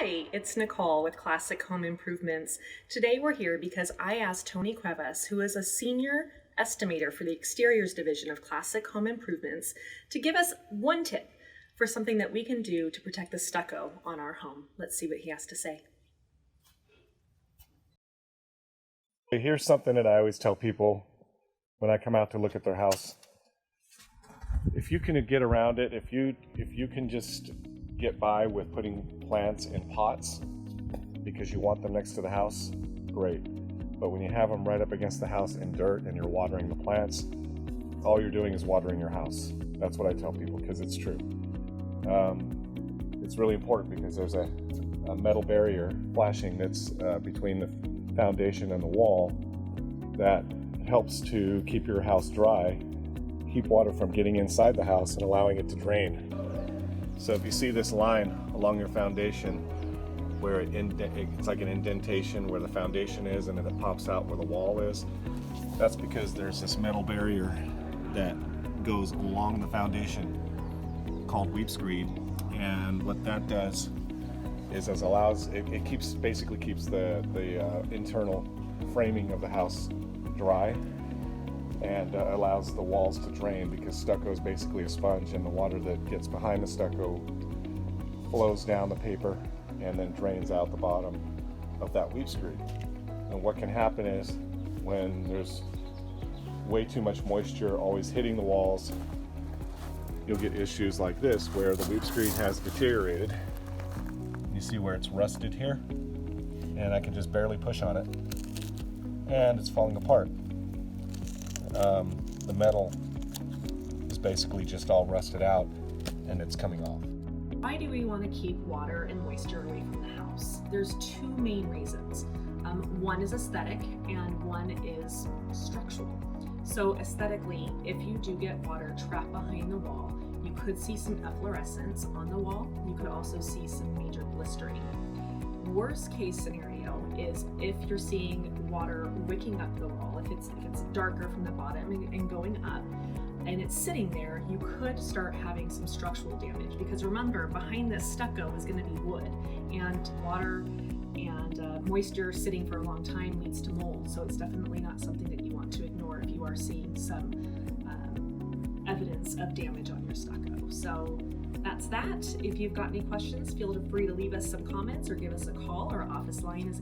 Hi, it's Nicole with Classic Home Improvements. Today we're here because I asked Tony Cuevas, who is a senior estimator for the exteriors division of Classic Home Improvements, to give us one tip for something that we can do to protect the stucco on our home. Let's see what he has to say. Here's something that I always tell people when I come out to look at their house. If you can get around it, if you can just get by with putting plants in pots because you want them next to the house, great. But when you have them right up against the house in dirt and you're watering the plants, all you're doing is watering your house. That's what I tell people because it's true. It's really important because there's a metal barrier flashing that's between the foundation and the wall that helps to keep your house dry, keep water from getting inside the house and allowing it to drain. So if you see this line along your foundation where it's like an indentation where the foundation is and then it pops out where the wall is, that's because there's this metal barrier that goes along the foundation called Screed, and what that does is it basically keeps the internal framing of the house dry and allows the walls to drain, because stucco is basically a sponge, and the water that gets behind the stucco flows down the paper and then drains out the bottom of that Screed. And what can happen is when there's way too much moisture always hitting the walls, you'll get issues like this where the Screed has deteriorated. You see where it's rusted here, and I can just barely push on it and it's falling apart. The metal is basically just all rusted out and it's coming off. Why do we want to keep water and moisture away from the house? There's two main reasons. One is aesthetic and one is structural. So aesthetically, if you do get water trapped behind the wall, you could see some efflorescence on the wall. You could also see some major blistering. Worst case scenario is if you're seeing water wicking up the wall, if it's darker from the bottom and going up, and it's sitting there, you could start having some structural damage, because remember, behind this stucco is going to be wood, and water and moisture sitting for a long time leads to mold. So it's definitely not something that you want to ignore if you are seeing some evidence of damage on your stucco. So that's that. If you've got any questions, feel free to leave us some comments or give us a call. Our office line is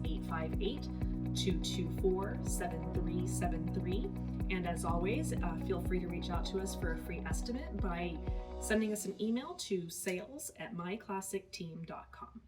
858-224-7373. And as always, feel free to reach out to us for a free estimate by sending us an email to sales@myclassicteam.com.